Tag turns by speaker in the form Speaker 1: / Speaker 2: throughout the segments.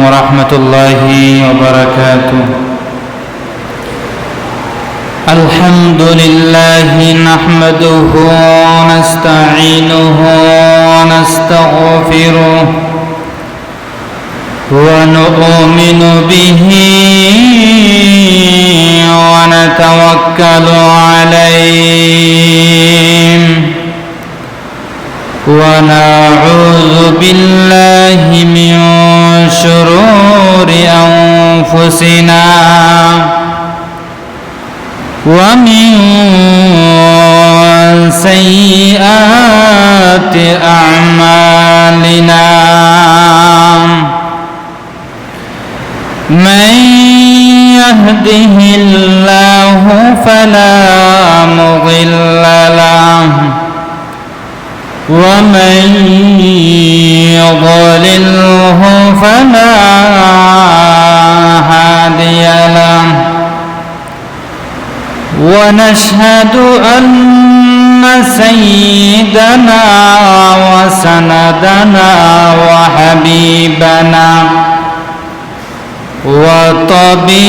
Speaker 1: ورحمة الله وبركاته. الحمد لله نحمده ونستعينه ونستغفره ونؤمن به ونتوكل عليه ونعوذ بالله من شرور أنفسنا ومن سيئات أعمالنا من يهده الله فلا مضل له ومن يضلله فلا هادي له ونشهد أن سيدنا وسندنا وحبيبنا وطبيبنا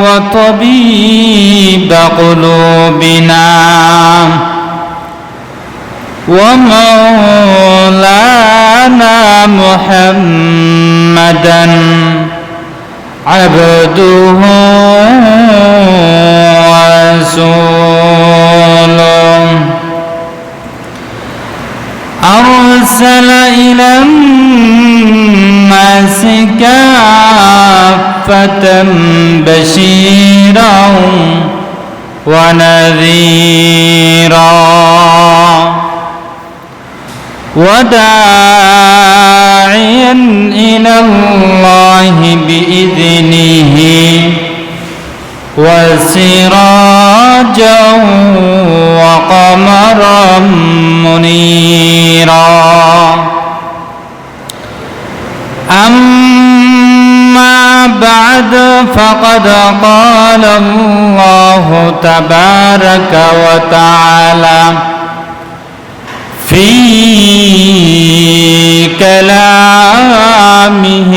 Speaker 1: وطبيب قلوبنا ومولانا محمدا عبده ورسوله أرسل إلى الناس كافة بشيرا ونذيرا وداعيا إلى الله بإذنه وسراجا وقمرا منيرا أما بعد فقد قال الله تبارك وتعالى في كلامه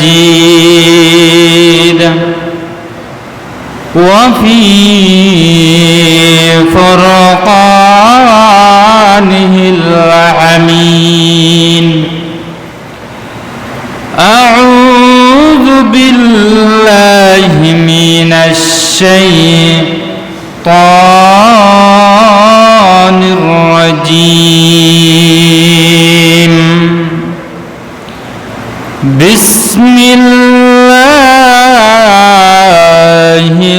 Speaker 1: المجيد وفي فرقانه الحميد أعوذ بالله من الشيطان الرجيم بسم الله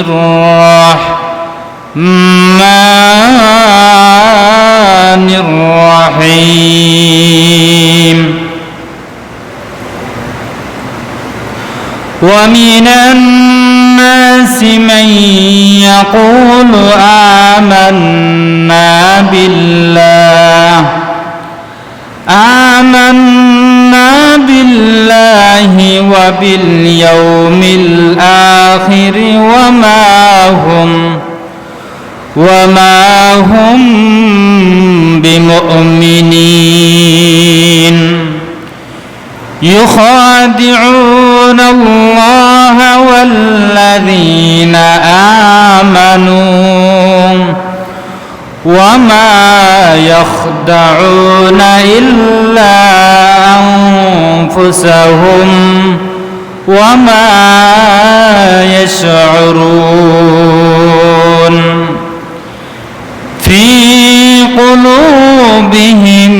Speaker 1: الرحمن الرحيم ومن الناس من يقول آمنا بالله وباليوم الآخر وما هم بمؤمنين يخادعون الله والذين آمنوا وما يخدعون إلا أنفسهم وما يشعرون في قلوبهم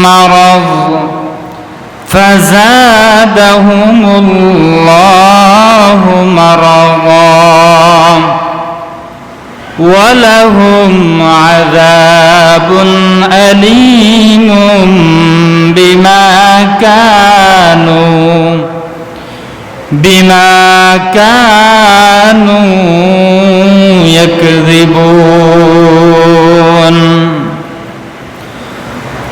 Speaker 1: مرض فزادهم الله مرضا ولهم عذاب أليم بما كانوا يكذبون.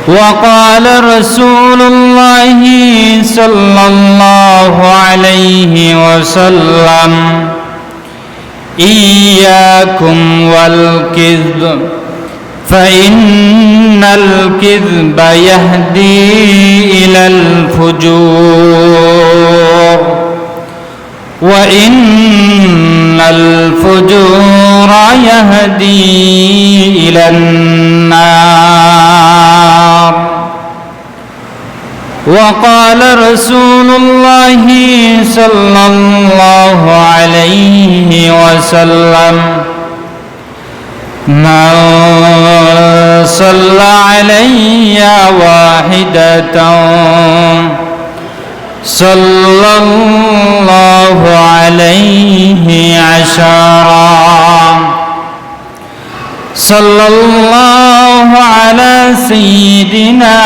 Speaker 1: وقال رسول الله صلى الله عليه وسلم إياكم والكذب فإن الكذب يهدي إلى إلى الفجور وإن الفجور يهدي إلى النار وقال رسول الله صلى الله عليه وسلم من صلى علي واحدة صلى الله عليه عشرا صلى الله على سيدنا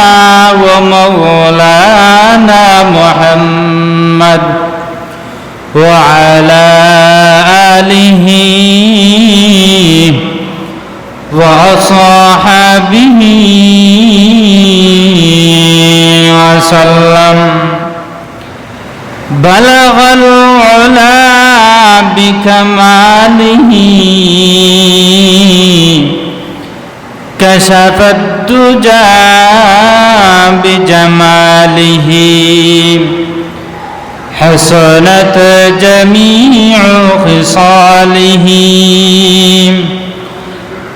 Speaker 1: ومولانا محمد وعلى آله وأصحابه وسلم بلغ العلا بكماله كشف الدجى بجماله حسنت جميع خصاله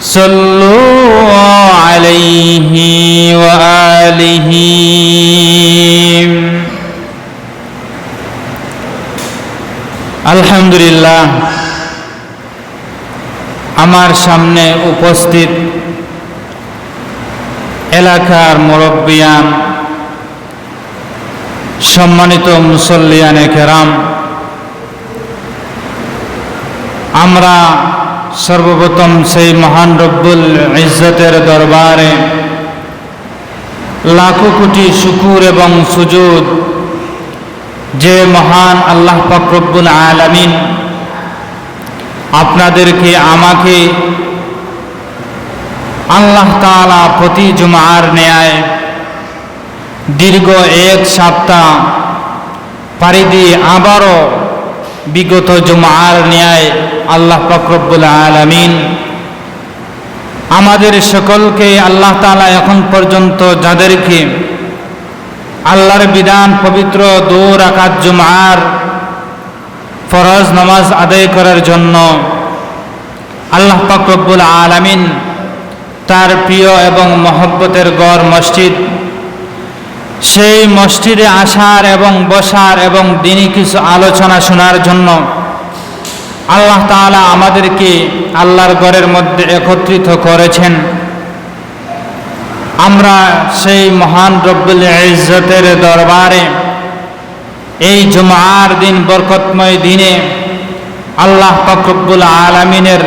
Speaker 1: صلوا عليه وآله আলহামদুলিল্লাহ আমার সামনে উপস্থিত এলাকার মুরব্বিয়ান, সম্মানিত মুসল্লিয়ানে কেরাম, আমরা সর্বপ্রথম সেই মহান রব্বুল ইজ্জতের দরবারে লাখো কোটি শুকুর এবং সুজুদ, যে মহান আল্লাহ পাক রব্বুল আলামিন আপনাদেরকে আমাকে আল্লাহ তাআলা প্রতি জুমার ন্যায় দীর্ঘ এক সপ্তাহ পাড়ি দিয়ে আবারও বিগত জুমার ন্যায় আল্লাহ পাক রব্বুল আলামিন আমাদের সকলকে আল্লাহ তাআলা এখন পর্যন্ত যাদেরকে আল্লাহর বিধান পবিত্র 2 রাকাত জুমার ফরজ নামাজ আদায় করার জন্য আল্লাহ পাক রব্বুল আলামিন তার প্রিয় এবং মহব্বতের গড় মসজিদ, সেই মসজিদে আসার এবং বসার এবং দিনী কিছু আলোচনা শোনার জন্য আল্লাহ তাআলা আমাদেরকে আল্লাহর ঘরের মধ্যে একত্রিত করেছেন। আমরা সেই মহান রব্বুল ইজ্জতের দরবারে এই জুমার দিন, বরকতময় দিনে আল্লাহ পাক রব্বুল আলামিনের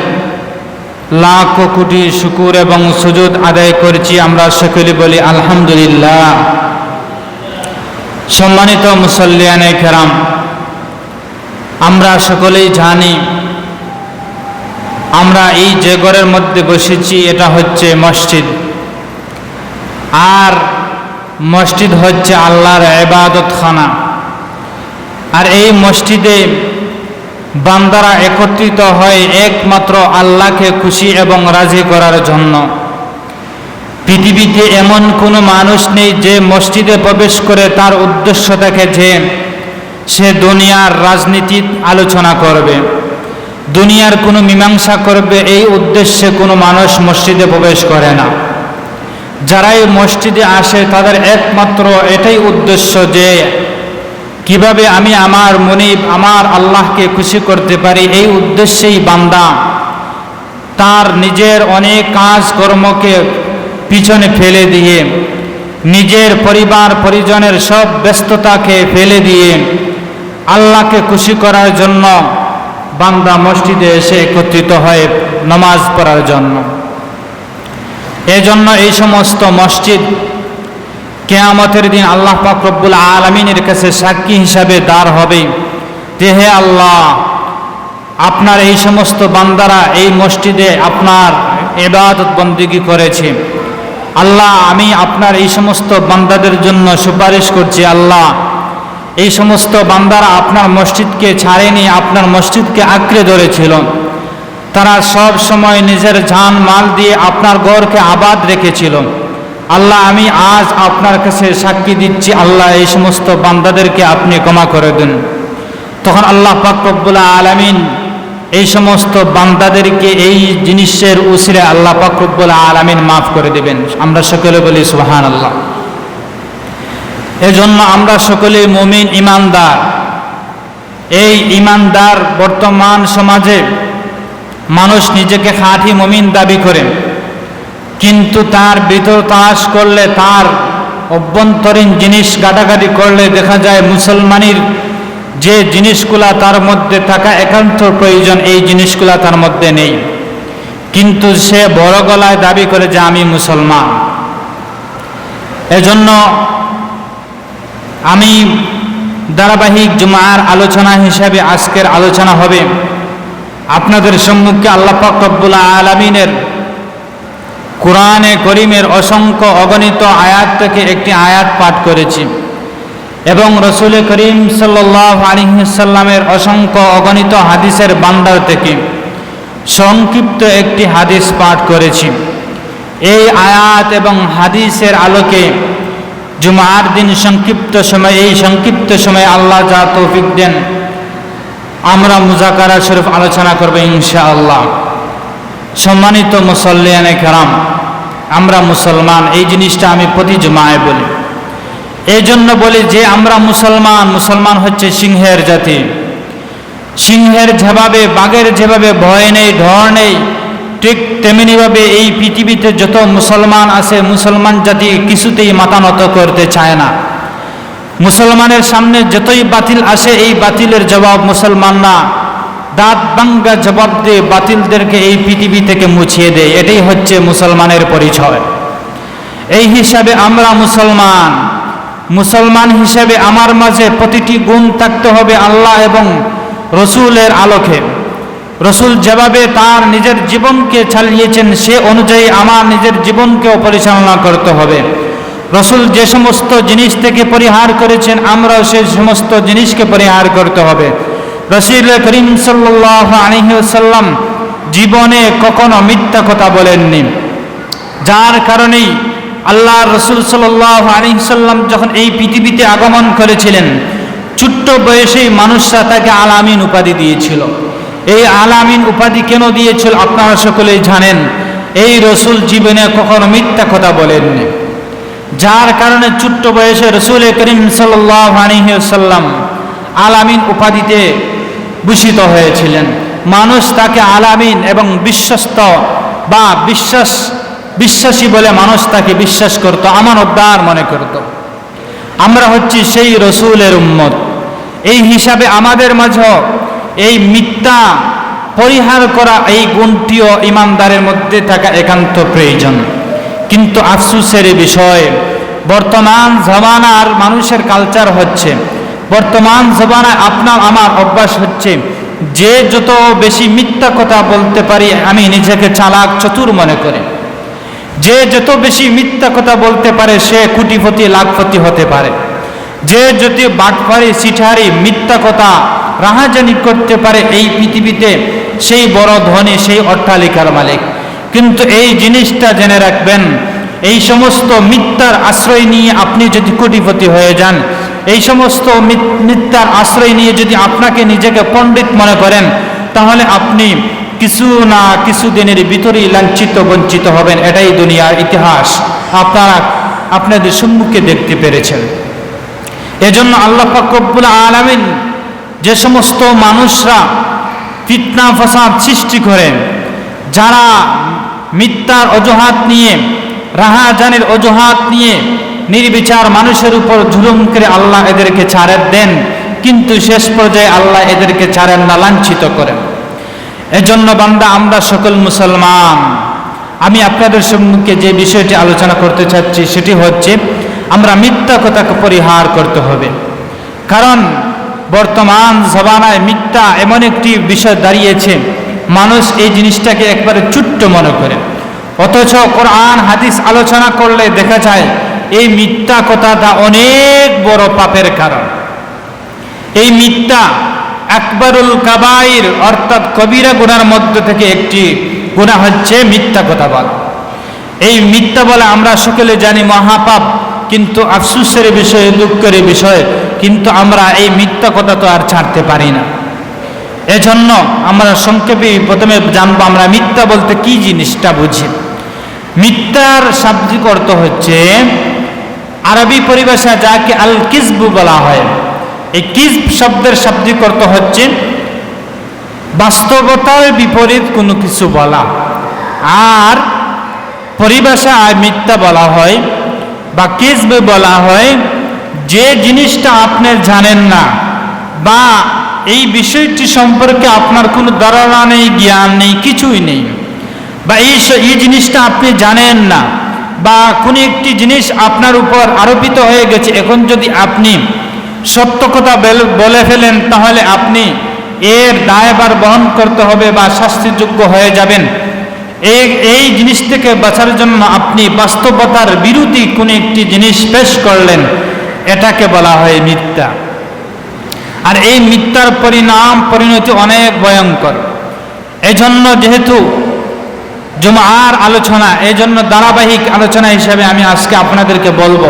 Speaker 1: লাখো কোটি শুকুর এবং সুজুদ আদায় করছি। আমরা সকলে বলি আলহামদুলিল্লাহ। সম্মানিত মুসল্লিয়ানে কেরাম, আমরা সকলেই জানি আমরা এই যে ঘরের মধ্যে বসেছি এটা হচ্ছে মসজিদ, আর মসজিদ হচ্ছে আল্লাহর ইবাদতখানা। আর এই মসজিদে বান্দারা একত্রিত হয় একমাত্র আল্লাহকে খুশি এবং রাজি করার জন্য। পৃথিবীতে এমন কোনো মানুষ নেই যে মসজিদে প্রবেশ করে তার উদ্দেশ্য থাকে যে সে দুনিয়ার রাজনীতি আলোচনা করবে, দুনিয়ার কোনো মীমাংসা করবে, এই উদ্দেশ্যে কোনো মানুষ মসজিদে প্রবেশ করে না। যারাই মসজিদে আসে তাদের একমাত্র এটাই উদ্দেশ্য যে কিভাবে আমি আমার মুনিব আমার আল্লাহকে খুশি করতে পারি। এই উদ্দেশ্যেই বান্দা তার নিজের অনেক কাজ কর্মকে পিছনে ফেলে দিয়ে, নিজের পরিবার পরিজনের সব ব্যস্ততাকে ফেলে দিয়ে আল্লাহকে খুশি করার জন্য বান্দা মসজিদে এসে একত্রিত হয় নামাজ পড়ার জন্য। এজন্য এই সমস্ত মসজিদ কিয়ামতের দিন আল্লাহ পাক রব্বুল আলামিনের কাছে সাক্ষী হিসাবে দাঁড় হবে যে হে আল্লাহ, আপনার এই সমস্ত বান্দারা এই মসজিদে আপনার ইবাদত বন্দেগী করেছে। আল্লাহ, আমি আপনার এই সমস্ত বান্দাদের জন্য সুপারিশ করছি। আল্লাহ, এই সমস্ত বান্দারা আপনার মসজিদকে ছাড়েনি, আপনার মসজিদকে আঁকড়ে ধরেছিল। তারা সব সময় নিজের জান মাল দিয়ে আপনার ঘরকে আবাদ রেখেছিল। আল্লাহ, আমি আজ আপনার কাছে সাক্ষী দিচ্ছি, আল্লাহ এই সমস্ত বান্দাদেরকে আপনি ক্ষমা করে দেন। তখন আল্লাহ পাক রব্বুল আলামিন এই সমস্ত বান্দাদেরকে এই জিনিসের উসিলায় আল্লাহ পাক রব্বুল আলামিন মাফ করে দেবেন। আমরা সকলে বলি সুবহানাল্লাহ। এজন্য আমরা সকলে মুমিন, ইমানদার। এই ইমানদার বর্তমান সমাজে মানুষ নিজেকে খাঁটি মুমিন দাবি করে, কিন্তু তার ভিতর তালাশ করলে, তার অভ্যন্তরীণ জিনিস ঘাটাঘাটি করলে দেখা যায় মুসলমানের যে জিনিসগুলা তার মধ্যে থাকা একান্ত প্রয়োজন, এই জিনিসগুলা তার মধ্যে নেই, কিন্তু সে বড় গলায় দাবি করে যে আমি মুসলমান। এজন্য আমি ধারাবাহিক জুমার আলোচনা হিসাবে আজকের আলোচনা হবে আপনাদের সম্মুখে আল্লাহ পাক রব্বুল আলামিনের কুরআনে করিমের অসংখ্য অগণিত আয়াত থেকে একটি আয়াত পাঠ করেছি এবং রসুল করিম সাল্লাল্লাহু আলাইহি ওয়াসাল্লামের অসংখ্য অগণিত হাদিসের ভান্ডার থেকে সংক্ষিপ্ত একটি হাদিস পাঠ করেছি। এই আয়াত এবং হাদিসের আলোকে জুমার দিন সংক্ষিপ্ত সময়ে আল্লাহ যা তৌফিক দেন আমরা মুযাকারা শরীফ আলোচনা করব ইনশাআল্লাহ। সম্মানিত মুসল্লিয়ানে কেরাম, আমরা মুসলমান, এই জিনিসটা আমি প্রতি জুমায় বলি। এই জন্য বলি যে আমরা মুসলমান হচ্ছে সিংহের জাতি। সিংহের যেভাবে, বাঘের যেভাবে ভয় নেই, ডর নেই, ঠিক তেমনিভাবে এই পৃথিবীতে যত মুসলমান আছে, মুসলমান জাতি কিছুতেই মাথা নত করতে চায় না। মুসলমানের সামনে যতই বাতিল আসে, এই বাতিলের জবাব মুসলমানরা দাঁত ভাঙ্গা জবাব দিয়ে বাতিলদেরকে এই পৃথিবী থেকে মুছিয়ে দেয়। এটাই হচ্ছে মুসলমানের পরিচয়। এই হিসাবে আমরা মুসলমান হিসাবে আমার মাঝে প্রতিটি গুণ থাকতে হবে আল্লাহ এবং রসুলের আলোকে। রসুল যেভাবে তার নিজের জীবনকে চালিয়েছেন সে অনুযায়ী আমার নিজের জীবনকেও পরিচালনা করতে হবে। রসুল যে সমস্ত জিনিস থেকে পরিহার করেছেন আমরাও সেই সমস্ত জিনিসকে পরিহার করতে হবে। রসুল করিম সাল্লাল্লাহু আলাইহি ওয়াসাল্লাম জীবনে কখনো মিথ্যা কথা বলেননি, যার কারণেই আল্লাহ রসুল সাল্লাল্লাহু আলাইহি ওয়াসাল্লাম যখন এই পৃথিবীতে আগমন করেছিলেন, ছোট্ট বয়সেই মানুষরা তাকে আলামিন উপাধি দিয়েছিল। এই আলামিন উপাধি কেন দিয়েছিল আপনারা সকলেই জানেন। এই রসুল জীবনে কখনো মিথ্যা কথা বলেননি, যার কারণে ছোট্ট বয়সে রসুল করিম সাল্লাল্লাহু আলাইহি ওয়াসাল্লাম আলামিন উপাধিতে ভূষিত হয়েছিলেন। মানুষ তাকে আলামিন এবং বিশ্বস্ত বা বিশ্বাসী বলে মানুষ তাকে বিশ্বাস করত, আমানতদার মনে করত। আমরা হচ্ছি সেই রসুলের উম্মত। এই হিসাবে আমাদের মাঝে এই মিথ্যা পরিহার করা, এই গুণটিও ইমানদারের মধ্যে থাকা একান্ত প্রয়োজন। কিন্তু আফসোসের বিষয়, বর্তমান জমানার মানুষের কালচার হচ্ছে, বর্তমান জমানায় আপনার আমার অভ্যাস হচ্ছে, যে যত বেশি মিথ্যা কথা বলতে পারি আমি নিজেকে চালাক চতুর মনে করি। যে যত বেশি মিথ্যা কথা বলতে পারে সে কোটিপতি লাখপতি হতে পারে। যে যত বাটপারি চিঠারি মিথ্যা কথা রাহাজানি করতে পারে এই পৃথিবীতে সেই বড় ধনী, সেই অট্টালিকার মালিক। কিন্তু এই জিনিসটা জেনে রাখবেন, এই সমস্ত মিথ্যার আশ্রয় নিয়ে আপনি যদি কোটিপতি হয়ে যান, এই সমস্ত মিথ্যার আশ্রয় নিয়ে যদি আপনাকে নিজেকে পণ্ডিত মনে করেন, তাহলে আপনি কিছু না কিছু দিনের ভিতরেই লাঞ্ছিত বঞ্চিত হবেন। এটাই দুনিয়ার ইতিহাস, আপনারা আপনাদের সম্মুখে দেখতে পেরেছেন। এজন্য আল্লাহ পাক রব্বুল আলামিন যে সমস্ত মানুষরা ফিতনা ফাসাদ সৃষ্টি করেন, যারা মিথ্যার অজুহাত নিয়ে, রাহাজানির অজুহাত নিয়ে নির্বিচার মানুষের উপর জুলুম করে আল্লাহ এদেরকে ছাড়েন দেন, কিন্তু শেষ পর্যায়ে আল্লাহ এদেরকে ছাড়েন না, লাঞ্ছিত করেন। এজন্য বান্দা আমরা সকল মুসলমান। আমি আপনাদের সম্মুখে যে বিষয়টি আলোচনা করতে চাচ্ছি সেটি হচ্ছে আমরা মিথ্যা কথাকে পরিহার করতে হবে। কারণ বর্তমান জমানায় মিথ্যা এমন একটি বিষয় দাঁড়িয়েছে, মানুষ এই জিনিসটাকে একবারে ছোট্ট মনে করে, অথচ কোরআন হাদিস আলোচনা করলে দেখা যায় এই মিথ্যা কথাটা অনেক বড় পাপের কারণ। এই মিথ্যা আকবরুল কাবাইর অর্থাৎ কবিরা গুনার মধ্য থেকে একটি গুনাহ হচ্ছে মিথ্যা কথা বলা। এই মিথ্যা বলা আমরা সকলে জানি মহাপাপ, কিন্তু আফসোসের বিষয়, দুঃখের বিষয়, কিন্তু আমরা এই মিথ্যা কথা তো আর ছাড়তে পারি না। এজন্য আমরা সংক্ষেপে প্রথমে জানবো আমরা মিথ্যা বলতে কি জিনিসটা বুঝি। মিথ্যার শাব্দিক অর্থ হচ্ছে আরবি পরিভাষা যাকে আল কিজবু বলা হয়। এই কিজব শব্দের শাব্দিক অর্থ হচ্ছে বাস্তবতার বিপরীত কোনো কিছু বলা। আর পরিভাষায় মিথ্যা বলা হয় বা কিজব বলা হয় যে জিনিসটা আপনি জানেন না বা এই বিষয়টি সম্পর্কে আপনার কোনো ধারণা নেই, জ্ঞান নেই, কিছুই নেই, বা এই জিনিসটা আপনি জানেন না বা কোনো একটি জিনিস আপনার উপর আরোপিত হয়ে গেছে, এখন যদি আপনি সত্য কথা বলে ফেলেন তাহলে আপনি এর দায়ভার বহন করতে হবে বা শাস্তিযোগ্য হয়ে যাবেন। এই জিনিস থেকে বাঁচার জন্য আপনি বাস্তবতার বিরোধী কোনো একটি জিনিস পেশ করলেন, এটাকে বলা হয় মিথ্যা। আর এই মিথ্যার পরিণতি অনেক ভয়ঙ্কর। এজন্য যেহেতু জুমার আলোচনা, এই জন্য ধারাবাহিক আলোচনা হিসেবে আমি আজকে আপনাদেরকে বলবো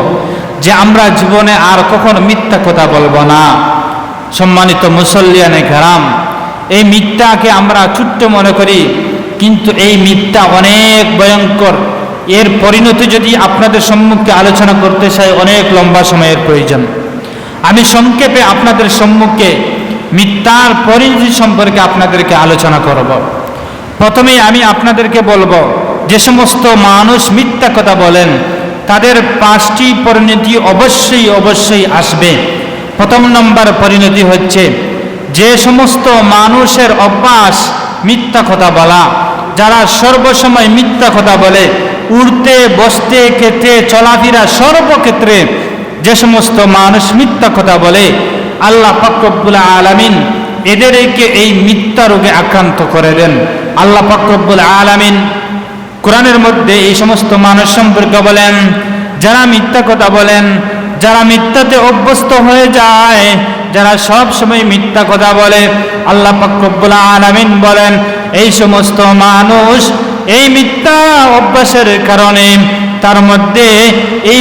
Speaker 1: যে আমরা জীবনে আর কখনো মিথ্যা কথা বলবো না। সম্মানিত মুসল্লিয়ানে কেরাম, এই মিথ্যাকে আমরা ছোট্ট মনে করি, কিন্তু এই মিথ্যা অনেক ভয়ঙ্কর। এর পরিণতি যদি আপনাদের সম্মুখে আলোচনা করতে চাই অনেক লম্বা সময়ের প্রয়োজন। আমি সংক্ষেপে আপনাদের সম্মুখে মিথ্যার পরিণতি সম্পর্কে আপনাদেরকে আলোচনা করব। প্রথমেই আমি আপনাদেরকে বলবো যে সমস্ত মানুষ মিথ্যা কথা বলেন তাদের 5টি পরিণতি অবশ্যই আসবে। প্রথম নম্বর পরিণতি হচ্ছে যে সমস্ত মানুষের অভ্যাস মিথ্যা কথা বলা, যারা সর্বসময় মিথ্যা কথা বলে, উঠতে বসতে খেতে চলাফেরা সর্বক্ষেত্রে যে সমস্ত মানুষ মিথ্যা কথা বলে, আল্লাহ পাক রব্বুল আলামিন এদেরকে এই মিথ্যা রোগে আক্রান্ত করে দেন। আল্লাহ পাক রব্বুল আলামিন কোরআনের মধ্যে এই সমস্ত মানুষ সম্পর্কে বলেন, যারা মিথ্যা কথা বলেন, যারা মিথ্যাতে অভ্যস্ত হয়ে যায়, যারা সব সময় মিথ্যা কথা বলে, আল্লাহ পাক রব্বুল আলামিন বলেন এই সমস্ত মানুষ এই মিথ্যা অভ্যাসের কারণে তার মধ্যে এই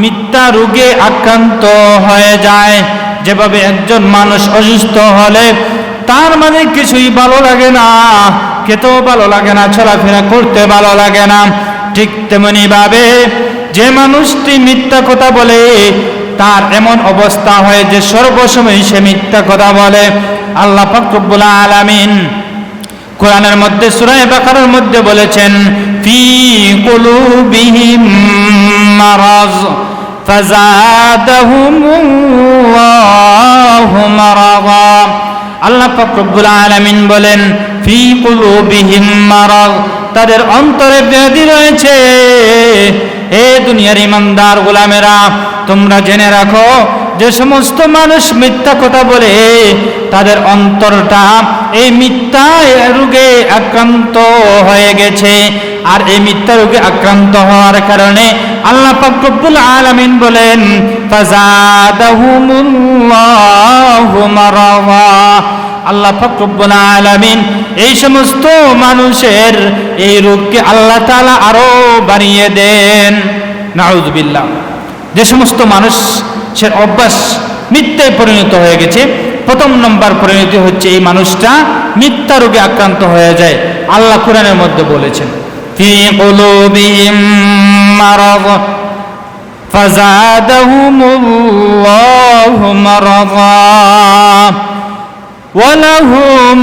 Speaker 1: মিথ্যা রোগে আক্রান্ত হয়ে যায়। যেভাবে একজন মানুষ অসুস্থ হলে তার মানে কিছুই ভালো লাগে না, খেতেও ভালো লাগে না, চলাফেরা করতে ভালো লাগে না, ঠিক তেমনি ভাবে যে মানুষটি মিথ্যা কথা বলে তার এমন অবস্থা হয় যে সর্বসময় সে মিথ্যা কথা বলে। আল্লাহ পাক রব্বুল আলামিন কোরআনের মধ্যে সূরা বাকারার মধ্যে বলেছেন, ফি কুলুবিহিম মারাজ ফাযাদাহুমুল্লাহু মারাযা। আল্লাহ পাক রব্বুল আলামিন বলেন ফি কুলুবিহিম মারাজ, তাদের অন্তরে ব্যাধি রয়েছে। হে দুনিয়ার ইমানদার গোলামেরা, তোমরা জেনে রাখো যে সমস্ত মানুষ মিথ্যা কথা বলে তাদের অন্তরটা এই মিথ্যা রোগে আক্রান্ত হয়ে গেছে। আর এই মিথ্যা রোগে আক্রান্ত হওয়ার কারণে আল্লাহ পাক রব্বুল আলামিন বলেন ফাযাদাহুমুল্লাহু মারাযা। আল্লাহ পাক রব্বুল আলামিন এই সমস্ত মানুষের এই রোগকে আল্লাহ তাআলা আরো বাড়িয়ে দেন। নাউযুবিল্লাহ। যে সমস্ত মানুষের অভ্যাস মিথ্যায় পরিণত হয়ে গেছে, প্রথম নম্বর পরিণতি হচ্ছে এই মানুষটা মিথ্যা রোগে আক্রান্ত হয়ে যায়। আল্লাহ কোরআনের মধ্যে বলেছেন ফি কুলুবিহিম মারায ফাযাদাহুমুল্লাহু মারাযা ওয়া লাহুম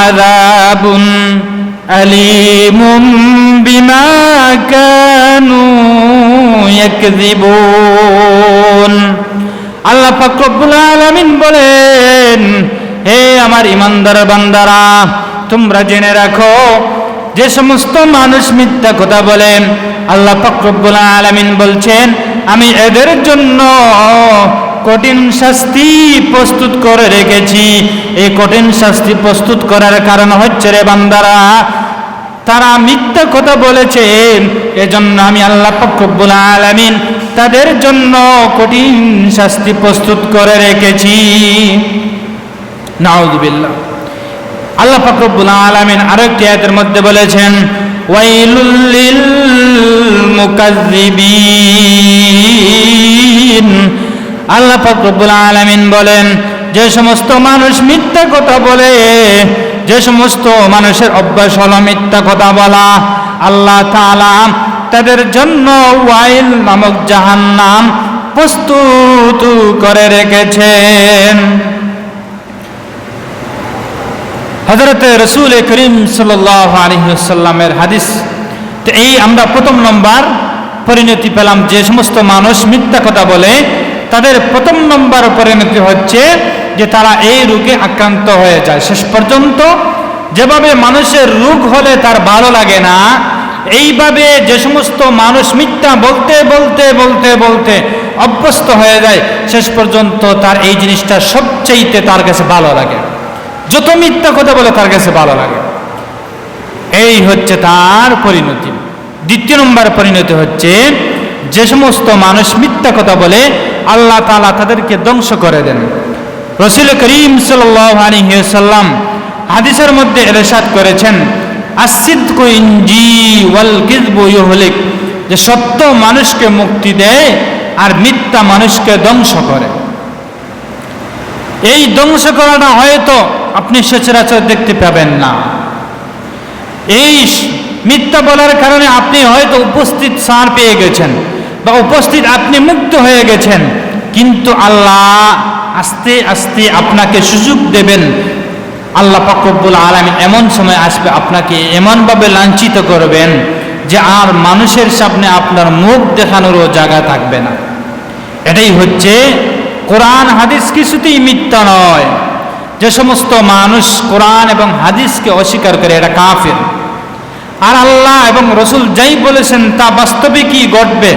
Speaker 1: আযাবুন আলীমুম বিমা কানু ইয়াকযিবুন। আল্লাহ পাক রব্বুল আলামিন বলেন, হে আমার ইমানদার বান্দারা, তোমরা জেনে রাখো যে সমস্ত মানুষ মিথ্যা কথা বলে, আল্লাহ পাক রব্বুল আলামিন বলছেন আমি এদের জন্য কঠিন শাস্তি প্রস্তুত করে রেখেছি। এই কঠিন শাস্তি প্রস্তুত করার কারণ হচ্ছে রে বান্দারা, তারা মিথ্যা কথা বলেছে, এজন্য আমি আল্লাহ পাক রব্বুল আলামিন তাদের জন্য কঠিন শাস্তি প্রস্তুত করে রেখেছি। নাউযুবিল্লাহ। আল্লাহ পাক রব্বুল আলামিন আরেকটি আয়াতের মধ্যে বলেছেন ওয়াইলুল লিল মুকাজ্জিবিন। আল্লাহ পাক রব্বুল আলামিন বলেন, যে সমস্ত মানুষ মিথ্যা কথা বলে, যে সমস্ত মানুষের অভ্যাস হলো মিথ্যা কথা বলা, আল্লাহ তাআলা তাদের জন্য ওয়াইল নামক জাহান্নাম প্রস্তুত করে রেখেছেন। হযরত রাসূল করিম সাল্লাল্লাহু আলাইহি ওয়াসাল্লামের হাদিস। তো এই আমরা প্রথম নম্বর পরিণতি পেলাম, যে সমস্ত মানুষ মিথ্যা কথা বলে তাদের প্রথম নম্বর পরিণতি হচ্ছে যে তারা এই রোগে আক্রান্ত হয়ে যায়। শেষ পর্যন্ত যেভাবে মানুষের রোগ হলে তার ভালো লাগে না, এইভাবে যে সমস্ত মানুষ মিথ্যা বলতে বলতে বলতে বলতে অভ্যস্ত হয়ে যায়, শেষ পর্যন্ত তার এই জিনিসটা সবচেয়ে তার কাছে ভালো লাগে। যত মিথ্যা কথা বলে তার কাছে ভালো লাগে। এই হচ্ছে তার পরিণতি। দ্বিতীয় নম্বর পরিণতি হচ্ছে, যে সমস্ত মানুষ মিথ্যা কথা বলে আল্লাহ তাআলা তাদেরকে ধ্বংস করে দেন। রাসূল করিম সাল্লাল্লাহু আলাইহি ওয়াসাল্লাম হাদিসের মধ্যে ইরশাদ করেছেন, আস-সিদকু ইনজি ওয়াল কিযবু ইউহলিক, যে সত্য মানুষকে মুক্তি দেয় আর মিথ্যা মানুষকে ধ্বংস করে। এই ধ্বংস করাটা হয়তো আপনি সচরাচর দেখতে পাবেন না। এই মিথ্যা বলার কারণে আপনি হয়তো উপস্থিত ছাড় পেয়ে গেছেন বা উপস্থিত আপনি মুক্ত হয়ে গেছেন, কিন্তু আল্লাহ আস্তে আস্তে আপনাকে সুযোগ দেবেন। আল্লাহ পাক রব্বুল আলামিন এমন সময় আসবে, আপনাকে এমনভাবে লাঞ্ছিত করবেন যে আর মানুষের সামনে আপনার মুখ দেখানোরও জায়গা থাকবে না। এটাই হচ্ছে কোরআন হাদিস কিছুতেই মিথ্যা নয়। যে সমস্ত মানুষ কোরআন এবং হাদিসকে অস্বীকার করে এরা কাফির। আর আল্লাহ এবং রসুল যাই বলেছেন তা বাস্তবিকই ঘটবে,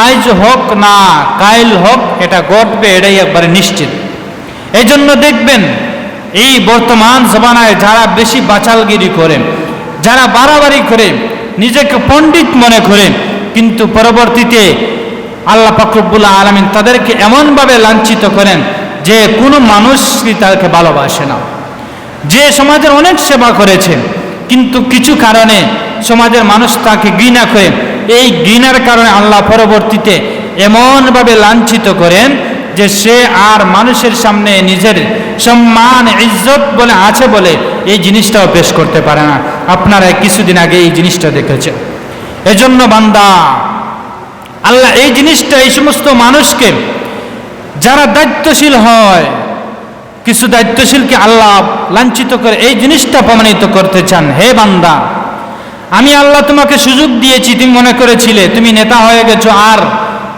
Speaker 1: আজ হোক না কাল হোক, এটা ঘটবে, এটাই একবারে নিশ্চিত। এই জন্য দেখবেন এই বর্তমান জমানায় যারা বেশি বাচালগিরি করে, যারা বাড়াবাড়ি করে, নিজেকে পণ্ডিত মনে করে, কিন্তু পরবর্তীতে আল্লাহ পাক রব্বুল আলামিন তাদেরকে এমনভাবে লাঞ্ছিত করেন যে কোনো মানুষই তাকে ভালোবাসে না। যে সমাজের অনেক সেবা করেছে, কিন্তু কিছু কারণে সমাজের মানুষ তাকে ঘৃণা করে, এই ঘৃণার কারণে আল্লাহ পরবর্তীতে এমনভাবে লাঞ্ছিত করেন যে সে আর মানুষের সামনে নিজের সম্মান ইজ্জত বলে আছে বলে এই জিনিসটাও পেশ করতে পারে না। আপনারা কিছুদিন আগে এই জিনিসটা দেখেছেন। এজন্য বান্দা, আল্লাহ এই জিনিসটা এই সমস্ত মানুষকে, যারা দায়িত্বশীল হয়, কিছু দায়িত্বশীলকে আল্লাহ লাঞ্ছিত করে এই জিনিসটা প্রমাণিত করতে চান। হে বান্দা, আমি আল্লাহ তোমাকে সুযোগ দিয়েছি, তুমি মনে করেছিলে তুমি নেতা হয়ে গেছো, আর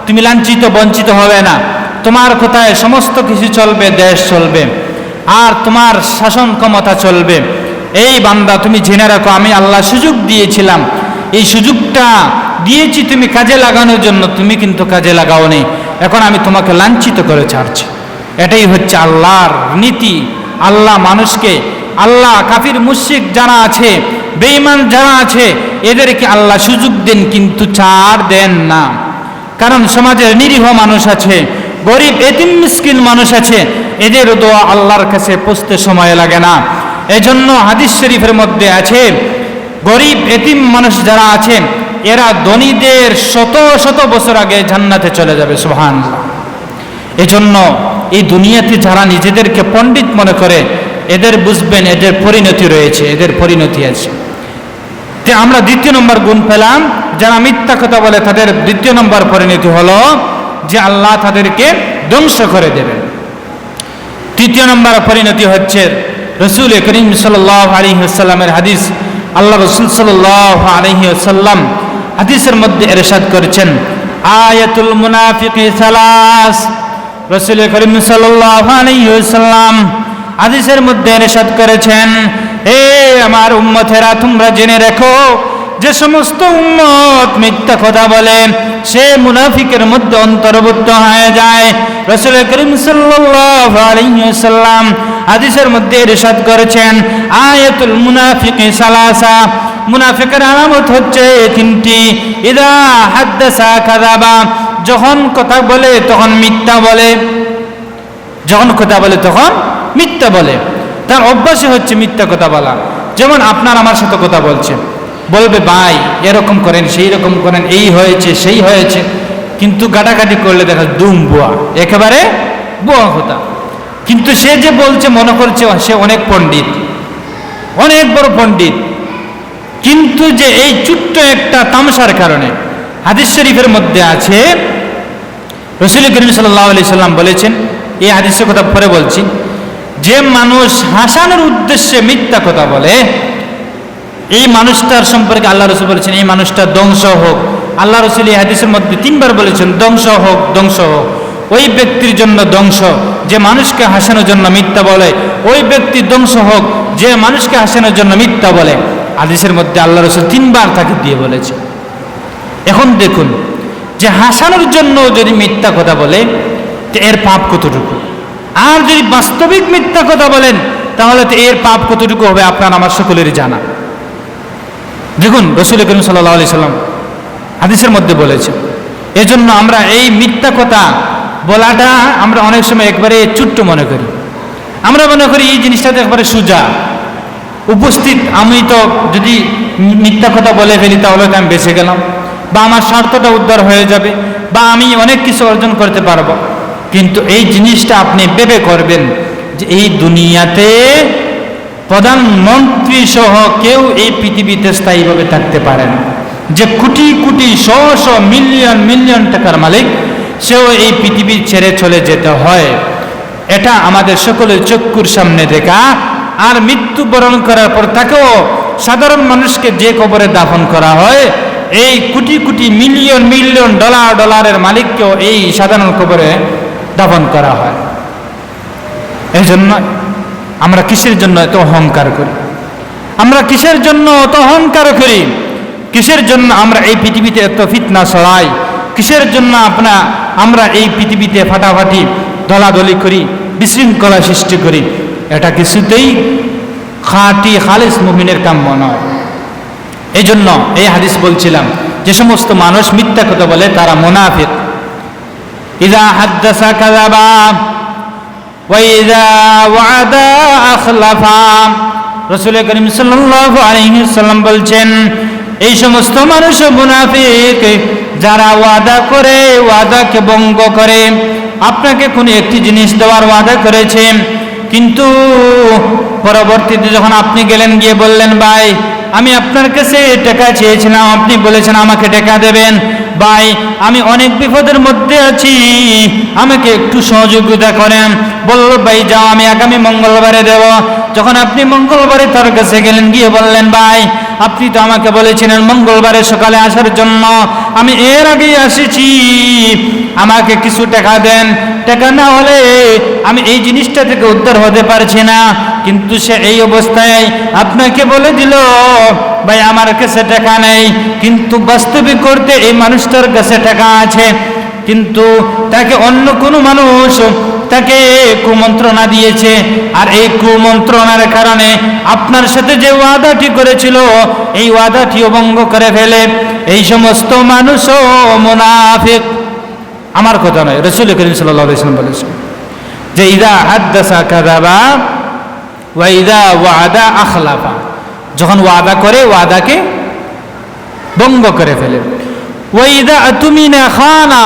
Speaker 1: তুমি লাঞ্ছিত বঞ্চিত হবে না, তোমার কথায় সমস্ত কিছু চলবে, দেশ চলবে, আর তোমার শাসন ক্ষমতা চলবে। এই বান্দা, তুমি জেনে রাখো আমি আল্লাহ সুযোগ দিয়েছিলাম, এই সুযোগটা দিয়েছি তুমি কাজে লাগানোর জন্য, তুমি কিন্তু কাজে লাগাওনি, এখন আমি তোমাকে লাঞ্ছিত করে ছাড়ছি। এটাই হচ্ছে আল্লাহর নীতি। আল্লাহ মানুষকে, আল্লাহ কাফির মুশরিক যারা আছে, বেঈমান যারা আছে, এদেরকে আল্লাহ সুযোগ দেন কিন্তু ছাড় দেন না। কারণ সমাজের নিরীহ মানুষ আছে, গরিব এতিম মিসকিন মানুষ আছে, এদের দোয়া আল্লাহর কাছে পৌঁছতে সময় লাগে না। এজন্য হাদিস শরীফের মধ্যে আছে, গরিব এতিম মানুষ যারা আছে এরা ধনীদের শত শত বছর আগে জান্নাতে চলে যাবে। সুবহানাল্লাহ। এজন্য এই দুনিয়াতে যারা নিজেদেরকে পণ্ডিত মনে করে, এদের বুঝবেন এদের পরিণতি রয়েছে, এদের পরিণতি আছে। তে আমরা দ্বিতীয় নম্বর গুণ পেলাম, যারা মিথ্যা কথা বলে তাদের দ্বিতীয় নম্বর পরিণতি হলো যে আল্লাহ তাদেরকে ধ্বংস করে দেবেন। তৃতীয় নম্বর পরিণতি হচ্ছে রাসূল করিম সাল্লাল্লাহু আলাইহি ওয়াসাল্লামের হাদিস। আল্লাহ রাসূল সাল্লাল্লাহু আলাইহি ওয়াসাল্লাম হাদিসের মধ্যে ইরশাদ করেছেন, আয়াতুল মুনাফিকি সালাস। রাসূল করিম সাল্লাল্লাহু আলাইহি ওয়াসাল্লাম হাদিসের মধ্যে ইরশাদ করেছেন, হে আমার উম্মতেরা, তোমরা জেনে রেখো, যে সমস্ত উম্মত মিথ্যা কথা বলে সে মুনাফিকের মধ্যে অন্তর্ভুক্ত হয়ে যায়। রাসূল করিম সাল্লাল্লাহু আলাইহি ওয়াসাল্লাম হাদিসের মধ্যে ইরশাদ করেছেন, আয়াতুল মুনাফিকি সালাসা। মুনাফিকের আলামত হচ্ছে তিনটি। ইদা হাদাসা কাযাবা, যখন কথা বলে তখন মিথ্যা বলে, যখন কথা বলে তখন মিথ্যা বলে। তার অভ্যাসই হচ্ছে মিথ্যা কথা বলা। যেমন আপনার আমার সাথে কথা বলছে, বলবে ভাই এরকম করেন সেই রকম করেন, এই হয়েছে সেই হয়েছে, কিন্তু গাটাগাটি করলে দেখা দুম বুয়া, একেবারে বুয়া কথা। কিন্তু সে যে বলছে মনে করছে সে অনেক পণ্ডিত, অনেক বড় পণ্ডিত, কিন্তু যে এই ছোট্ট একটা তামসার কারণে, হাদিস শরীফের মধ্যে আছে রাসূল করিম সাল্লাল্লাহু আলাইহি সাল্লাম বলেছেন, এই হাদিসের কথা পরে বলছি, যে মানুষ হাসানোর উদ্দেশ্যে মিথ্যা কথা বলে এই মানুষটার সম্পর্কে আল্লাহ রাসূল বলেছেন এই মানুষটা ধ্বংস হোক। আল্লাহ রাসূল এই হাদিসের মধ্যে 3 বার বলেছেন ধ্বংস হোক, ধ্বংস হোক। ওই ব্যক্তির জন্য ধ্বংস যে মানুষকে হাসানোর জন্য মিথ্যা বলে, ওই ব্যক্তি ধ্বংস হোক যে মানুষকে হাসানোর জন্য মিথ্যা বলে। হাদিসের মধ্যে আল্লাহ রাসূল 3 বার তাকে দিয়ে বলেছে। এখন দেখুন যে হাসানোর জন্য যদি মিথ্যা কথা বলে তো এর পাপ কতটুকু, আর যদি বাস্তবিক মিথ্যা কথা বলেন তাহলে তো এর পাপ কতটুকু হবে আপনার আমার সকলেরই জানা। দেখুন রাসূল করিম সাল্লাল্লাহু আলাইহি সাল্লাম হাদিসের মধ্যে বলেছে, এজন্য আমরা এই মিথ্যা কথা বলাটা আমরা অনেক সময় একবারে ছোট্ট মনে করি। আমরা মনে করি এই জিনিসটাতে একবারে সোজা, উপস্থিত আমি তো যদি মিথ্যা কথা বলে ফেলি তাহলে তো আমি বেঁচে গেলাম, বা আমার স্বার্থটা উদ্ধার হয়ে যাবে, বা আমি অনেক কিছু অর্জন করতে পারবো। কিন্তু এই জিনিসটা আপনি ভেবে করবেন যে এই দুনিয়াতে প্রধানমন্ত্রী সহ কেউ এই পৃথিবীতে স্থায়ীভাবে থাকতে পারে না। যে কোটি কোটি শহ শহ মিলিয়ন মিলিয়ন টাকার মালিক, সেও এই পৃথিবী ছেড়ে চলে যেতে হয়। এটা আমাদের সকলের চক্ষুর সামনে দেখা। আর মৃত্যুবরণ করার পর তাকেও সাধারণ মানুষকে যে কবরে দাফন করা হয়, এই কোটি কোটি মিলিয়ন মিলিয়ন ডলারের মালিককেও এই সাধারণ কবরে দাফন করা হয়। এই জন্য আমরা কিসের জন্য এত অহংকার করি? আমরা কিসের জন্য এত অহংকার করি? কিসের জন্য আমরা এই পৃথিবীতে এত ফিতনা ছড়াই? কিসের জন্য আমরা এই পৃথিবীতে ফাটাফাটি দলাদলি করি, বিশৃঙ্খলা সৃষ্টি করি? এটা কিছুতেই খাঁটি খালিস মুমিনের কাম্য নয়। এই জন্য এই হাদিস বলছিলাম, যে সমস্ত মানুষ মিথ্যা কথা বলে তারা মুনাফিক। ইযা হাদ্দাসা কাযাবা ওয়া ইযা ওয়া'দা আখলাফা। রাসূল করিম সাল্লাল্লাহু আলাইহি ওয়াসাল্লাম বলছেন, এই সমস্ত মানুষ মুনাফিক যারা ওয়াদা করে, ওয়াদাকে ভঙ্গ করে। আপনাকে কোনো একটি জিনিস দেওয়ার ওয়াদা করেছে, কিন্তু পরবর্তীতে যখন আপনি গেলেন, গিয়ে বললেন ভাই আমি আপনার কাছে টাকা চেয়েছিলাম, আপনি বলেছেন আমাকে টাকা দেবেন, ভাই আমি অনেক বিপদের মধ্যে আছি, আমাকে একটু সহযোগিতা করেন। বলল ভাই যাও, আমি আগামী মঙ্গলবারে দেব। যখন আপনি মঙ্গলবারে তার কাছে গেলেন, গিয়ে বললেন ভাই আপনি তো আমাকে বলেছিলেন মঙ্গলবারে সকালে আসার জন্য, আমি এর আগেই এসেছি, আমাকে কিছু টাকা দেন, টাকা না হলে আমি এই জিনিসটা থেকে উদ্ধার হতে পারছি না। কিন্তু সে এই অবস্থায় আপনাকে বলে দিল ভাই আমার কাছে টাকা নেই, কিন্তু বাস্তবিক করতে এই মানুষটার কাছে টাকা আছে, কিন্তু তাকে অন্য কোনো মানুষ তাকে কুমন্ত্রণা দিয়েছে, আর এই কুমন্ত্রণার কারণে আপনার সাথে যে ওয়াদাটি করেছিল এই ওয়াদাটিও ভঙ্গ করে ফেলে। এই সমস্ত মানুষও মুনাফিক। আমার কথা নয়, রাসূল করিম সাল্লাল্লাহু আলাইহি ওয়াসাল্লাম বলেছেন যে ইযা হাদ্দাসা কাযাবা ওয়া ইযা ওয়া'দা আখলাফা। যখন ওয়াদা করে ওয়াদাকে ভঙ্গ করে ফেলে। ওয়া ইযা আতুমিনা খানা।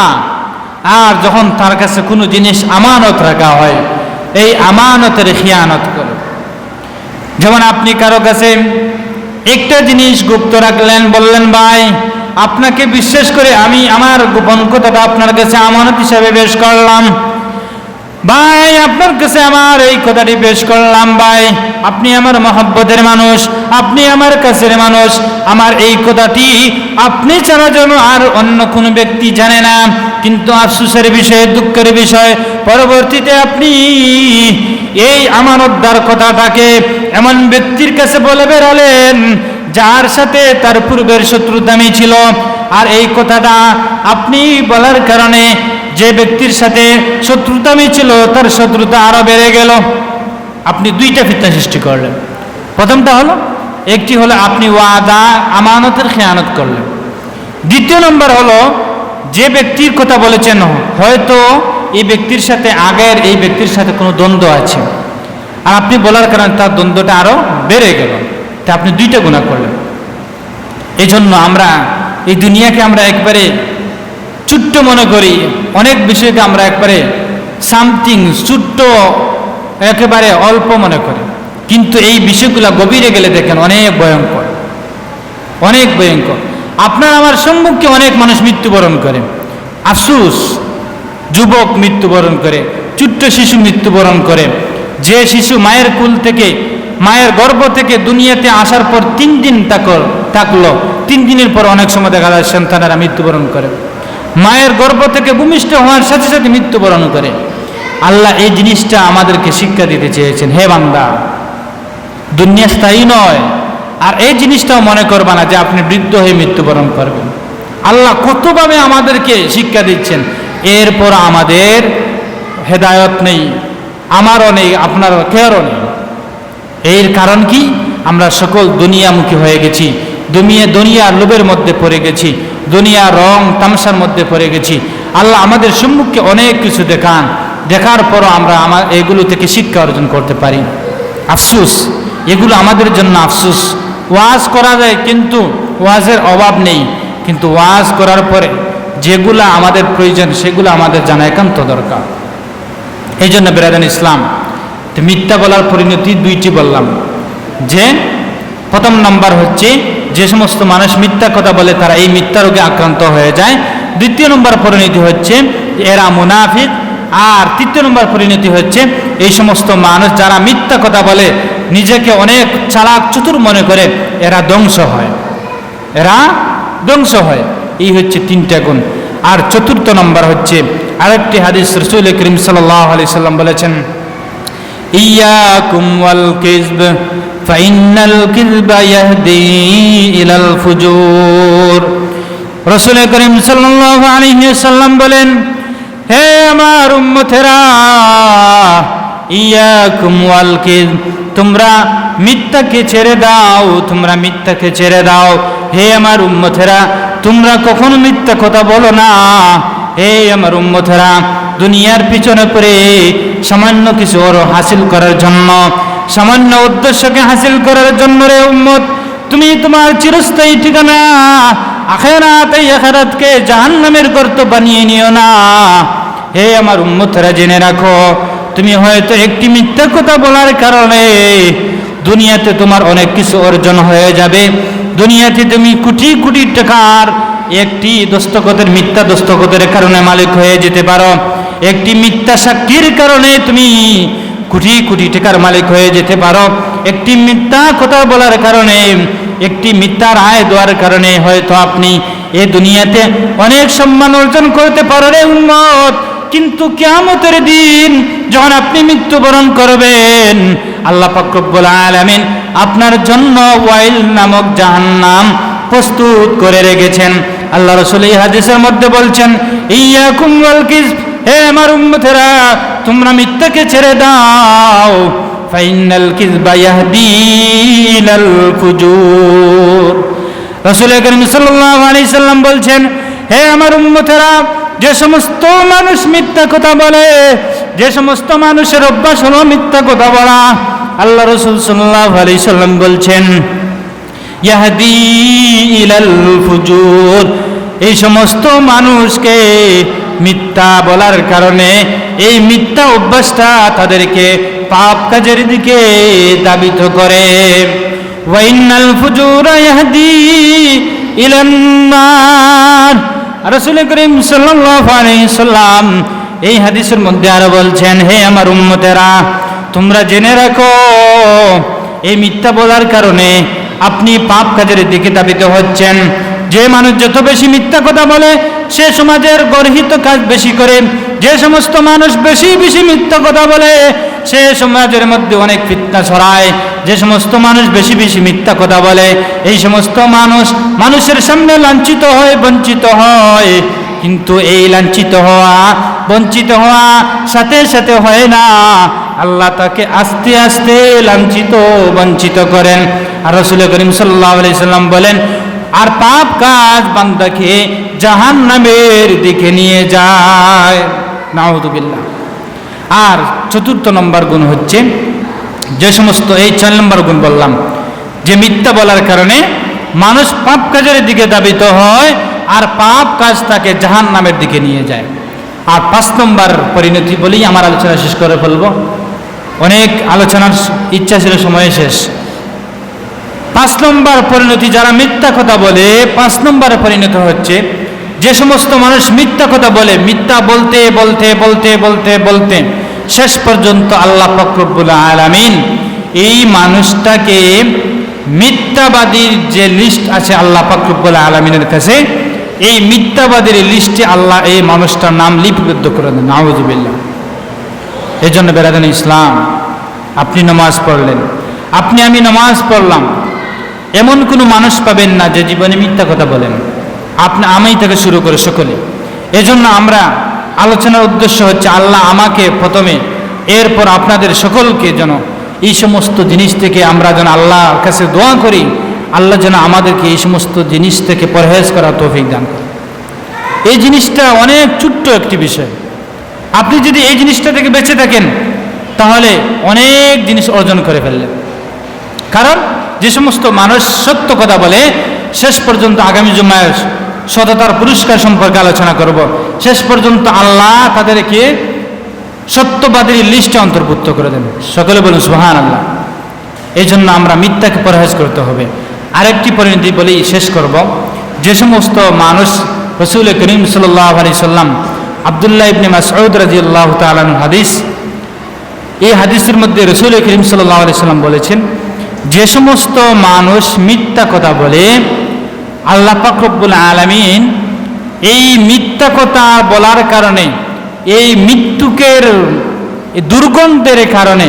Speaker 1: আর যখন তার কাছে কোনো জিনিস আমানত রাখা হয়, এই আমানতের খিয়ানত করে। যেমন আপনি কারো কাছে একটা জিনিস গুপ্ত রাখলেন, বললেন ভাই আপনাকে বিশ্বাস করে আমি আমার গোপন কথাটা আপনার কাছে আমানত হিসাবে পেশ করলাম, ভাই আপনার কাছে আমার এই কথাটি পেশ করলাম, ভাই আপনি আমার মহব্বতের মানুষ, আপনি আমার কাছের মানুষ, আমার এই কথাটি আপনি ছাড়া যেন আর অন্য কোনো ব্যক্তি জানে না। কিন্তু আফসোসের বিষয়, দুঃখের বিষয়, পরবর্তীতে আপনি এই আমানতদার কথাটাকে এমন ব্যক্তির কাছে বলে বেরালেন যার সাথে তার পূর্বের শত্রুতামি ছিল, আর এই কথাটা আপনি বলার কারণে যে ব্যক্তির সাথে শত্রুতামি ছিল তার শত্রুতা আরো বেড়ে গেল। আপনি দুইটা ফিতনা সৃষ্টি করলেন। প্রথমটা হলো, একটি হলো আপনি ওয়াদা আমানতের খেয়ানত করলেন। দ্বিতীয় নম্বর হলো, যে ব্যক্তির কথা বলেছেন হয়তো এই ব্যক্তির সাথে আগের এই ব্যক্তির সাথে কোনো দ্বন্দ্ব আছে, আর আপনি বলার কারণে তার দ্বন্দ্বটা আরো বেড়ে গেল, তা আপনি দুইটা গুনাহ করলেন। এই জন্য আমরা এই দুনিয়াকে আমরা একবারে ছোট্ট মনে করি, অনেক বিষয়কে আমরা একবারে সামথিং ছোট্ট একেবারে অল্প মনে করি, কিন্তু এই বিষয়গুলো গভীরে গেলে দেখেন অনেক ভয়ঙ্কর, অনেক ভয়ঙ্কর। আপনার আমার সম্মুখে অনেক মানুষ মৃত্যুবরণ করে, আফসোস যুবক মৃত্যুবরণ করে, ছোট্ট শিশু মৃত্যুবরণ করে। যে শিশু মায়ের কুল থেকে, মায়ের গর্ভ থেকে দুনিয়াতে আসার পর 3 দিন থাকলো, 3 দিনের পর অনেক সময় দেখা যায় সন্তানেরা মৃত্যুবরণ করে, মায়ের গর্ভ থেকে ভূমিষ্ঠ হওয়ার সাথে সাথে মৃত্যুবরণ করে। আল্লাহ এই জিনিসটা আমাদেরকে শিক্ষা দিতে চেয়েছেন, হে বান্দা, দুনিয়া স্থায়ী নয়, আর এই জিনিসটাও মনে করবা না যে আপনি বৃদ্ধ হয়ে মৃত্যুবরণ করবেন। আল্লাহ কতভাবে আমাদেরকে শিক্ষা দিচ্ছেন, এরপর আমাদের হেদায়ত নেই, আমারও নেই, আপনারও কেউরও নেই। এর কারণ কি? আমরা সকল দুনিয়ামুখী হয়ে গেছি, দুনিয়ার লোভের মধ্যে পড়ে গেছি, দুনিয়ার রং তামাশার মধ্যে পড়ে গেছি। আল্লাহ আমাদের সম্মুখে অনেক কিছু দেখার পরও আমরা এগুলো থেকে শিক্ষা অর্জন করতে পারি। আফসোস, এগুলো আমাদের জন্য আফসোস। ওয়াজ করা যায় কিন্তু ওয়াজের অভাব নেই, কিন্তু ওয়াজ করার পরে যেগুলো আমাদের প্রয়োজন সেগুলো আমাদের জানা একান্ত দরকার। এই জন্য বেরাদান ইসলাম, মিথ্যা বলার পরিণতি 2টি বললাম, যে প্রথম নম্বর হচ্ছে যে সমস্ত মানুষ মিথ্যা কথা বলে তারা এই মিথ্যা রোগে আক্রান্ত হয়ে যায়। 2য় নম্বর পরিণতি হচ্ছে এরা মুনাফিক। আর 3য় নম্বর পরিণতি হচ্ছে এই সমস্ত মানুষ যারা মিথ্যা কথা বলে নিজেকে অনেক চালাক চতুর মনে করে, এরা ধ্বংস হয়, এরা ধ্বংস হয়। এই হচ্ছে 3টা গুণ। আর 4র্থ নম্বর হচ্ছে আরেকটি হাদিস, রাসূল করিম সাল্লাল্লাহু আলাইহি সাল্লাম বলেছেন, ইয়াকুম ওয়াল কিযব ফাইন্নাল কিযবা ইয়াহদি ইলাল ফুজুর। রাসূল করিম সাল্লাল্লাহু আলাইহি সাল্লাম বলেন, হে আমার উম্মতেরা, ইয়াকুম ওয়াল কিযব, তোমরা মিথ্যাকে ছেড়ে দাও, তোমরা মিথ্যাকে ছেড়ে দাও। হে আমার উম্মতেরা, তোমরা কখনো মিথ্যা কথা বলো না। হে আমার উম্মতেরা, দুনিয়ার পিছনে পড়ে সামান্য কিছু হাসিল করার জন্য, সামান্য উদ্দেশ্যকে হাসিল করার জন্য রে উম্মত, তুমি তোমার চিরস্থায়ী ঠিকানা আখিরাত, এই আখিরাতকে জাহান্নামের গর্ত বানিয়ে নিও না। হে আমার উম্মতেরা, জেনে রাখো, তুমি হয়তো একটি মিথ্যা কথা বলার কারণে দুনিয়াতে তোমার অনেক কিছু অর্জন হয়ে যাবে। দুনিয়াতে তুমি কোটি কোটি টাকার একটি দস্তখতের, মিথ্যা দস্তখতের কারণে মালিক হয়ে যেতে পারো। একটি মিথ্যা সাক্ষীর কারণে তুমি কোটি কোটি টাকার মালিক হয়ে যেতে পারো। একটি মিথ্যা কথা বলার কারণে, একটি মিথ্যা রায় দেওয়ার কারণে হয়তো আপনি এই দুনিয়াতে অনেক সম্মান অর্জন করতে পারো রে উম্মত। কিন্তু কিয়ামতের দিন যখন আপনি মৃত্যুবরণ করবেন, আল্লাহ পাক রব্বুল আলামিন আপনার জন্য ওয়াইল নামক জাহান্নাম প্রস্তুত করে রেখেছেন। আল্লাহ রাসূল এই হাদিসের মধ্যে বলছেন, ইয়াকুম ওয়াল কিযব, হে আমার উম্মতেরা, তোমরা মিথ্যাকে ছেড়ে দাও, ফাইনাল কিযবা ইয়াহদি ইলাল ফুজুর। রাসূল করিম সাল্লাল্লাহু আলাইহি সাল্লাম বলছেন, হে আমার উম্মতেরা, যে সমস্ত মানুষ মিথ্যা কথা বলে, যে সমস্ত মানুষের অভ্যাস হলো মিথ্যা কথা বলা, আল্লাহ রাসূল সাল্লাল্লাহু আলাইহি সাল্লাম বলছেন, ইয়াহদি ইলাল ফুজুর, এই সমস্ত মানুষকে মিথ্যা বলার কারণে এই মিথ্যা অভ্যাসটা তাদেরকে পাপ কাজের দিকে ধাবিত করে। ওয়াইনাল ফুজুরা ইয়াহদি ইলান নার। রাসূল করিম সাল্লাল্লাহু আলাইহি সাল্লাম এই হাদিসের মধ্যে আরো বলছেন, হে আমার উম্মতেরা, তোমরা জেনে রাখো, এই মিথ্যা বলার কারণে আপনি পাপ কাজের দিকে ধাবিত হচ্ছেন। যে মানুষ যত বেশি মিথ্যা কথা বলে সে সমাজের গর্হিত কাজ বেশি করে। যে সমস্ত মানুষ বেশি বেশি মিথ্যা কথা বলে সে সমাজের মধ্যে অনেক ফিতনা ছড়ায়। যে সমস্ত মানুষ বেশি বেশি মিথ্যা কথা বলে এই সমস্ত মানুষ মানুষের সামনে লাঞ্ছিত হয়, বঞ্চিত হয়। কিন্তু এই লাঞ্ছিত হওয়া, বঞ্চিত হওয়া সাথে সাথে হয় না, আল্লাহ তাকে আস্তে আস্তে লাঞ্ছিত বঞ্চিত করেন। আর রাসূল করিম সাল্লাল্লাহু আলাইহি সাল্লাম বলেন, আর পাপ কাজ বান্দাকে জাহান্নামের দিকে নিয়ে যায়। নাউযুবিল্লাহ। আর ৪র্থ নম্বর গুণ হচ্ছে যে সমস্ত, এই ৪ নম্বর গুণ বললাম, যে মিথ্যা বলার কারণে মানুষ পাপ কাজের দিকে ধাবিত হয় আর পাপ কাজ তাকে জাহান্নামের দিকে নিয়ে যায়। আর 5 নম্বর পরিণতি বলেই আমার আলোচনা শেষ করে ফেলবো, অনেক আলোচনার ইচ্ছা ছিল, সময় শেষ। 5 নম্বর পরিণতি, যারা মিথ্যা কথা বলে, 5 নম্বর পরিণতি হচ্ছে যে সমস্ত মানুষ মিথ্যা কথা বলে, মিথ্যা বলতে বলতে বলতে বলতে বলতে শেষ পর্যন্ত আল্লাহ পাক রব্বুল আলামিন এই মানুষটাকে মিথ্যাবাদীর যে লিস্ট আছে আল্লাহ পাক রব্বুল আলামিনের কাছে, এই মিথ্যাবাদীর লিস্টে আল্লাহ এই মানুষটার নাম লিপিবদ্ধ করে দেন। নাউযুবিল্লাহ। এই জন্য বেরাদান ইসলাম, আপনি নামাজ পড়লেন, আপনি আমি নামাজ পড়লাম, এমন কোনো মানুষ পাবেন না যে জীবনে মিথ্যা কথা বলেন, আপনি আমি থেকে শুরু করে সকলে। এজন্য আমরা আলোচনার উদ্দেশ্য হচ্ছে আল্লাহ আমাকে প্রথমে, এরপর আপনাদের সকলকে যেন এই সমস্ত জিনিস থেকে আমরা যেন আল্লাহর কাছে দোয়া করি, আল্লাহ যেন আমাদেরকে এই সমস্ত জিনিস থেকে পরহেজ করার তৌফিক দান করে। এই জিনিসটা অনেক ছোট্ট একটি বিষয়, আপনি যদি এই জিনিসটা থেকে বেঁচে থাকেন তাহলে অনেক জিনিস অর্জন করে ফেললেন। কারণ যে সমস্ত মানুষ সত্য কথা বলে, শেষ পর্যন্ত আগামী জুমায় সততার পুরস্কার সম্পর্কে আলোচনা করব, শেষ পর্যন্ত আল্লাহ তাদেরকে সত্যবাদীর লিস্টে অন্তর্ভুক্ত করে দেন। সকলে বলুন সুবহানাল্লাহ। এই জন্য আমরা মিথ্যাকে পরহেজ করতে হবে। আরেকটি পরিণতি বলেই শেষ করব, যে সমস্ত মানুষ, রাসূল করিম সাল্লাল্লাহু আলাইহি সাল্লাম, আব্দুল্লাহ ইবনে মাসউদ রাদিয়াল্লাহু তাআলা আনহু হাদিস, এই হাদিসের মধ্যে রাসূল করিম সাল্লাল্লাহু আলাইহি সাল্লাম বলেছেন, যে সমস্ত মানুষ মিথ্যা কথা বলে, আল্লাহ পাক রব্বুল আলামিন এই মিথ্যা কথা বলার কারণে, এই মৃত্যুকের দুর্গন্ধের কারণে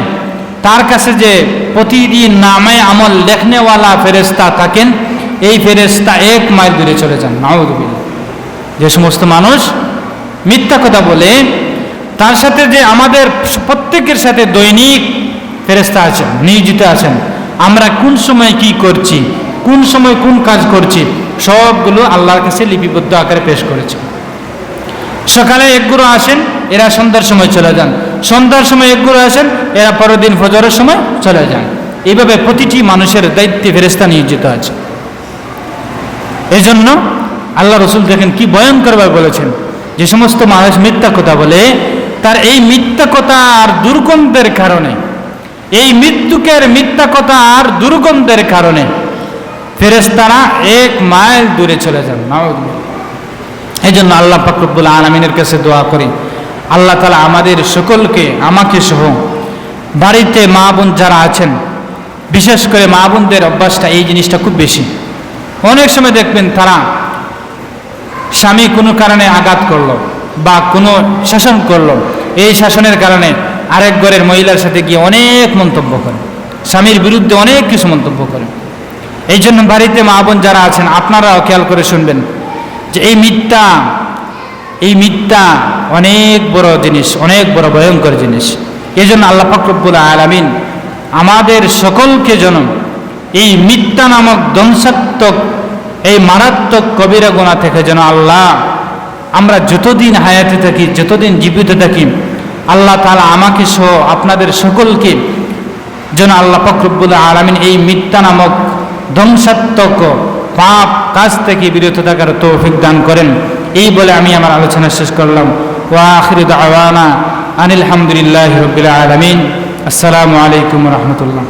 Speaker 1: তার কাছে যে প্রতিদিন নামে আমল লেখনেওয়ালা ফেরেশতা থাকেন, এই ফেরেশতা 1 মাইল দূরে চলে যান। নাউযুবিল্লাহ। যে সমস্ত মানুষ মিথ্যা কথা বলে, তার সাথে যে আমাদের প্রত্যেকের সাথে দৈনিক ফেরেশতা আছেন, নিয়োজিত আছেন, আমরা কোন সময় কি করছি, কোন সময় কোন কাজ করছি, সবগুলো আল্লাহর কাছে লিপিবদ্ধ আকারে পেশ করেছে। সকালে 1 গ্রুপ আসেন, এরা সন্ধ্যার সময় চলে যান, সন্ধ্যার সময় 1 গ্রুপ আসেন, এরা পরের দিন ফজরের সময় চলে যান। এইভাবে প্রতিটি মানুষের দায়িত্বে ফেরেশতা নিয়োজিত আছে। এই জন্য আল্লাহ রসুল দেখেন কি ভয়ঙ্করভাবে বলেছেন, যে সমস্ত মানুষ মিথ্যা কথা বলে, তার এই মিথ্যা কথা আর দুর্গন্ধের কারণে, এই মৃত্যুকের মিথ্যা কথা আর দুর্গন্ধের কারণে ফেরেশতারা 1 মাইল দূরে চলে যান। এই জন্য আল্লাহ পাক রব্বুল আলামিনের কাছে দোয়া করি, আল্লাহ তাআলা আমাদের সকলকে, আমাকে সহ বাড়িতে মা বোন যারা আছেন, বিশেষ করে মা বোনদের অভ্যাসটা এই জিনিসটা খুব বেশি। অনেক সময় দেখবেন তারা স্বামী কোনো কারণে আঘাত করলো বা কোনো শাসন করলো, এই শাসনের কারণে আরেক ঘরের মহিলার সাথে গিয়ে অনেক মন্তব্য করে, স্বামীর বিরুদ্ধে অনেক কিছু মন্তব্য করে। এই জন্য বাড়িতে মা বোন যারা আছেন, আপনারাও খেয়াল করে শুনবেন যে এই মিথ্যা অনেক বড় জিনিস, অনেক বড় ভয়ঙ্কর জিনিস। এই জন্য আল্লাহ পাক রব্বুল আলামিন আমাদের সকলকে যেন এই মিথ্যা নামক ধ্বংসাত্মক, এই মারাত্মক কবিরা গুনাহ থেকে যেন আল্লাহ, আমরা যতদিন হায়াতে থাকি, যতদিন জীবিত থাকি, আল্লাহ তাআলা আমাকে সহ আপনাদের সকলকে যেন আল্লাহ পাক রব্বুল আলামিন এই মিথ্যা নামক ধ্বংসাত্মক পাপ কাজ থেকে বিরত থাকার তৌফিক দান করেন। এই বলে আমি আমার আলোচনা শেষ করলাম। ওয়া আখিরু দাওয়ানা আনিল হামদুলিল্লাহি রাব্বিল আলামিন। আসসালামু আলাইকুম ওয়া রাহমাতুল্লাহ।